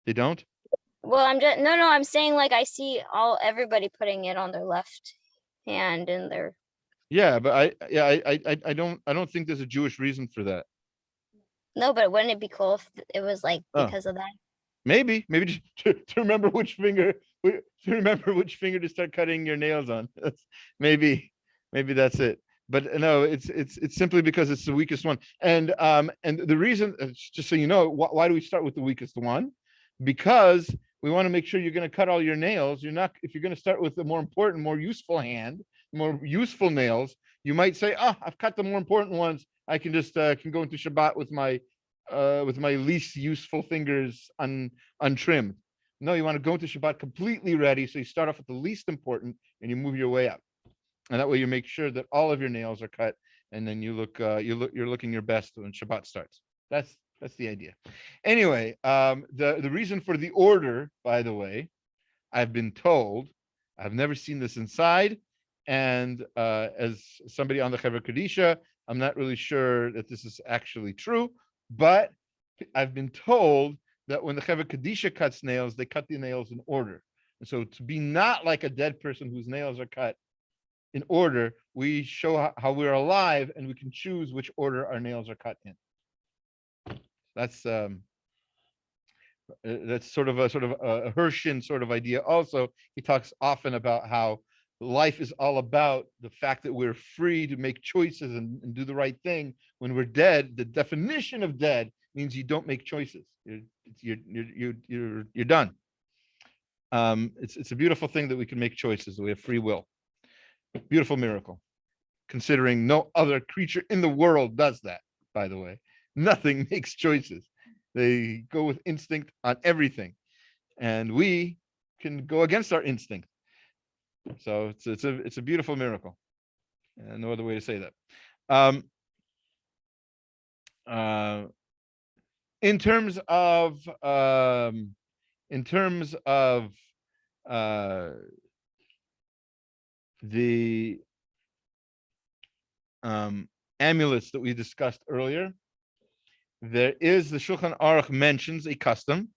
they don't. Well, I'm saying like I see everybody putting it on their left hand in their. Yeah, but I don't think there's a Jewish reason for that. No, but wouldn't it be cool if it was like because of that? Maybe just to remember which finger to start cutting your nails on. Maybe that's it. But no, it's simply because it's the weakest one. And the reason, just so you know, why do we start with the weakest one? Because we want to make sure you're going to cut all your nails. If you're going to start with the more important, more useful hand, more useful nails, you might say, I've cut the more important ones. I can just can go into Shabbat with my least useful fingers untrimmed. No, you want to go into Shabbat completely ready. So you start off with the least important and you move your way up. And that way you make sure that all of your nails are cut, and then you're looking your best when Shabbat starts. That's the idea. Anyway, the reason for the order, by the way, I've been told, I've never seen this inside, and as somebody on the Chevra Kadisha, I'm not really sure that this is actually true, but I've been told that when the Chevra Kadisha cuts nails, they cut the nails in order. And so to be not like a dead person whose nails are cut in order, we show how we're alive and we can choose which order our nails are cut in. That's sort of a Hirschian sort of idea. Also, he talks often about how life is all about the fact that we're free to make choices and do the right thing. When we're dead, the definition of dead means you don't make choices. You're done. It's a beautiful thing that we can make choices. That we have free will. Beautiful miracle. Considering no other creature in the world does that. By the way, nothing makes choices. They go with instinct on everything, and we can go against our instinct. So it's a beautiful miracle. No other way to say that. In terms of the amulets that we discussed earlier, there is the Shulchan Aruch mentions a custom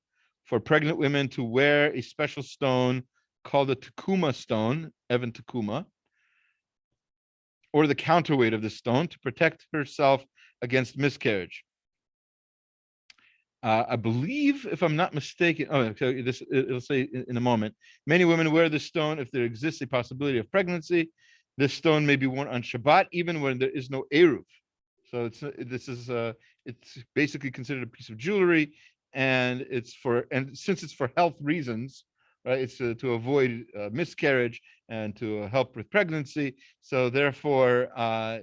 for pregnant women to wear a special stone called a Tekuma stone, Evan Tekuma, or the counterweight of the stone to protect herself against miscarriage. I believe, if I'm not mistaken, it'll say in a moment, many women wear this stone if there exists a possibility of pregnancy. This stone may be worn on Shabbat, even when there is no Eruv. So it's basically considered a piece of jewelry, and since it's for health reasons, right? It's to avoid miscarriage and to help with pregnancy. So therefore,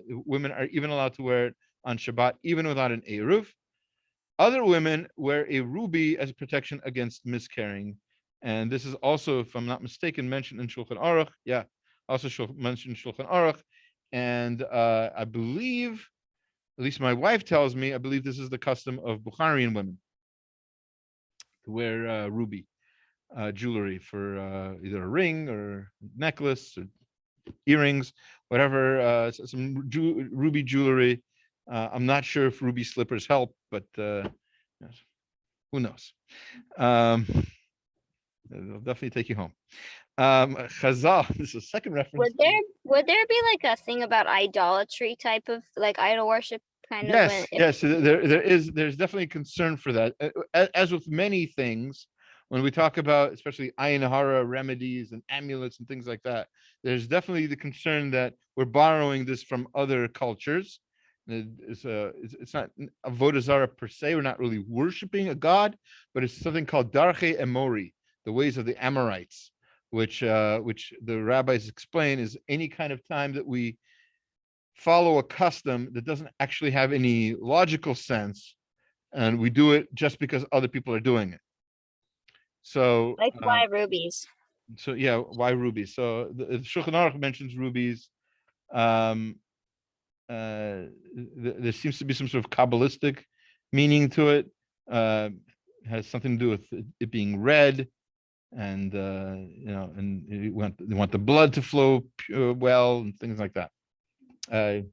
women are even allowed to wear it on Shabbat, even without an Eruv. Other women wear a ruby as protection against miscarrying. And this is also, if I'm not mistaken, mentioned in Shulchan Aruch. Yeah, also mentioned in Shulchan Aruch. And I believe, at least my wife tells me, I believe this is the custom of Bukharian women to wear ruby jewelry for either a ring or necklace or earrings, whatever, some ruby jewelry. I'm not sure if ruby slippers help, but who knows? They'll definitely take you home. Chazal, this is a second reference. Would there be like a thing about idolatry type of like idol worship kind of? Yes. There's definitely concern for that. As with many things, when we talk about especially Ayan Hara remedies and amulets and things like that, there's definitely the concern that we're borrowing this from other cultures. It's not avodah zarah per se. We're not really worshiping a god, but it's something called darche emori, the ways of the Amorites, which the rabbis explain is any kind of time that we follow a custom that doesn't actually have any logical sense, and we do it just because other people are doing it. So like why rubies? So yeah, why rubies? So the Shulchan Aruch mentions rubies. There seems to be some sort of Kabbalistic meaning to it. Has something to do with it being red, and and they want the blood to flow well and things like that. I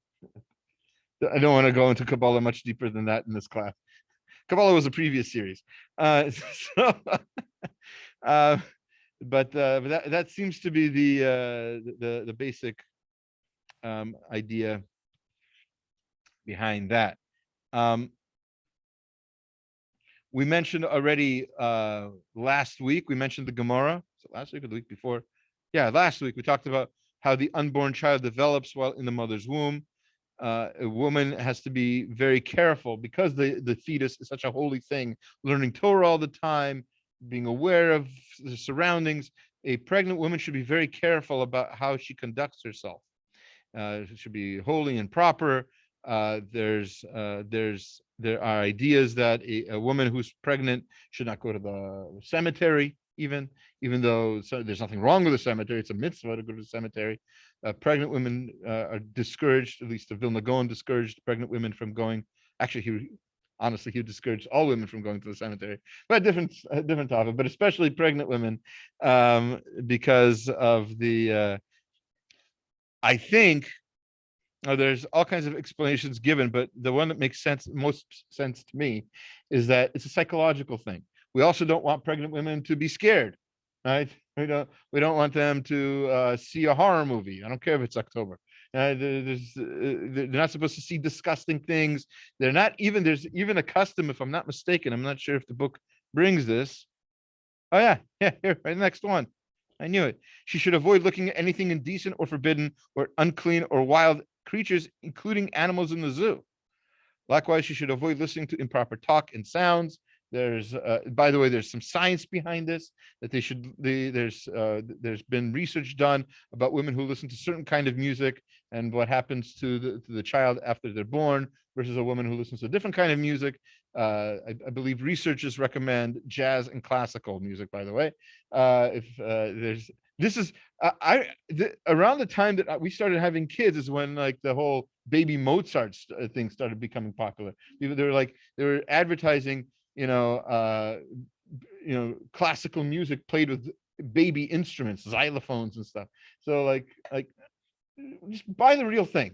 don't want to go into Kabbalah much deeper than that in this class. Kabbalah was a previous series, but that seems to be the basic idea behind that. We mentioned already last week. We mentioned the Gemara. So last week or the week before? Yeah, last week we talked about how the unborn child develops while in the mother's womb. A woman has to be very careful because the fetus is such a holy thing, learning Torah all the time, being aware of the surroundings. A pregnant woman should be very careful about how she conducts herself. She should be holy and proper. There are ideas that a woman who's pregnant should not go to the cemetery even though there's nothing wrong with the cemetery. It's a mitzvah to go to the cemetery. Pregnant women are discouraged, at least the Vilna Gaon discouraged pregnant women from going. Actually, he discouraged all women from going to the cemetery, but a different topic, but especially pregnant women, because of the, I think, there's all kinds of explanations given, but the one that makes most sense to me is that it's a psychological thing. We also don't want pregnant women to be scared, right? We don't want them to see a horror movie. I don't care if it's October. They're not supposed to see disgusting things. There's even a custom, if I'm not mistaken, I'm not sure if the book brings this. Oh yeah, here, right, next one. I knew it. She should avoid looking at anything indecent or forbidden or unclean or wild creatures, including animals in the zoo. Likewise, she should avoid listening to improper talk and sounds. There's, by the way, there's some science behind this, that there's been research done about women who listen to certain kind of music and what happens to the child after they're born versus a woman who listens to a different kind of music. I believe researchers recommend jazz and classical music, by the way. Around the time that we started having kids is when like the whole baby Mozart thing started becoming popular. They were advertising, classical music played with baby instruments, xylophones and stuff. So like just buy the real thing,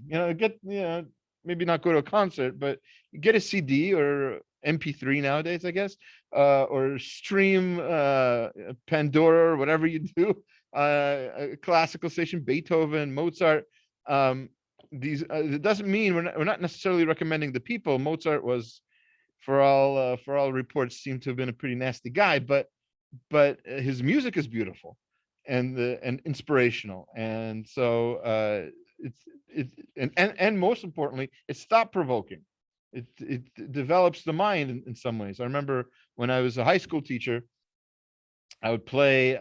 maybe not go to a concert, but get a CD or MP3 nowadays, I guess, or stream Pandora or whatever you do, a classical station, Beethoven, Mozart. It doesn't mean we're not necessarily recommending the people. Mozart was, for all reports, seemed to have been a pretty nasty guy, but his music is beautiful and inspirational, and so and most importantly, it's thought provoking. It develops the mind in some ways. I remember when I was a high school teacher, I would play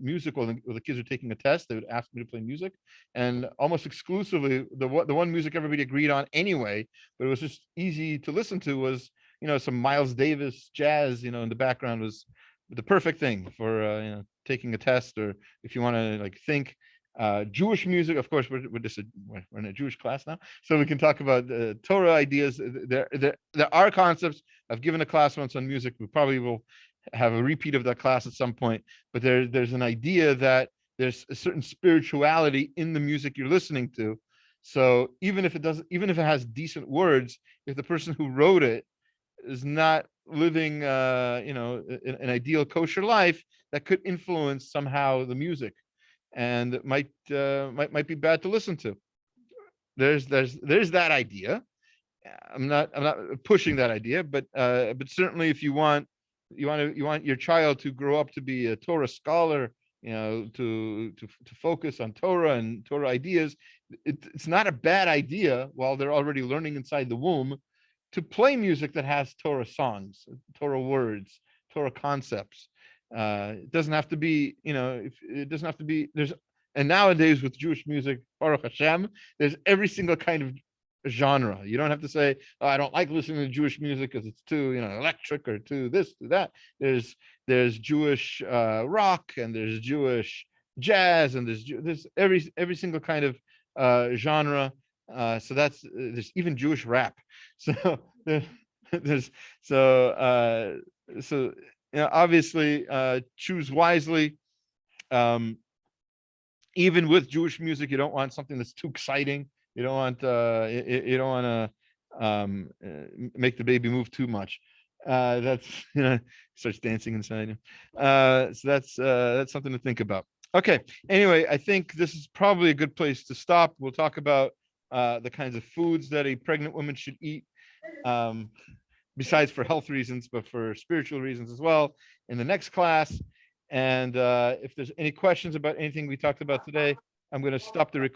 music while the kids were taking a test. They would ask me to play music, and almost exclusively the one music everybody agreed on anyway, but it was just easy to listen to, was some Miles Davis jazz. In the background was the perfect thing for taking a test, or if you want to like think. Jewish music, of course, we're in a Jewish class now, so we can talk about Torah ideas. There are concepts. I've given a class once on music. We probably will have a repeat of that class at some point, but there's an idea that there's a certain spirituality in the music you're listening to. So even if it has decent words, if the person who wrote it is not living an ideal kosher life, that could influence somehow the music, and it might be bad to listen to. There's that idea. I'm not pushing that idea, but certainly if you want your child to grow up to be a Torah scholar, to focus on Torah and Torah ideas, it's not a bad idea while they're already learning inside the womb to play music that has Torah songs, Torah words, Torah concepts. It doesn't have to be, it doesn't have to be, and nowadays with Jewish music, Baruch Hashem, there's every single kind of genre. You don't have to say, oh, I don't like listening to Jewish music because it's too, electric, or too this, too that. There's Jewish rock, and there's Jewish jazz, and there's every single kind of genre. So there's even Jewish rap. So obviously choose wisely. Even with Jewish music, you don't want something that's too exciting. You don't want to make the baby move too much. That's starts dancing inside him. So that's something to think about. Okay. Anyway, I think this is probably a good place to stop. We'll talk about the kinds of foods that a pregnant woman should eat, besides for health reasons, but for spiritual reasons as well, in the next class. And if there's any questions about anything we talked about today, I'm going to stop the recording.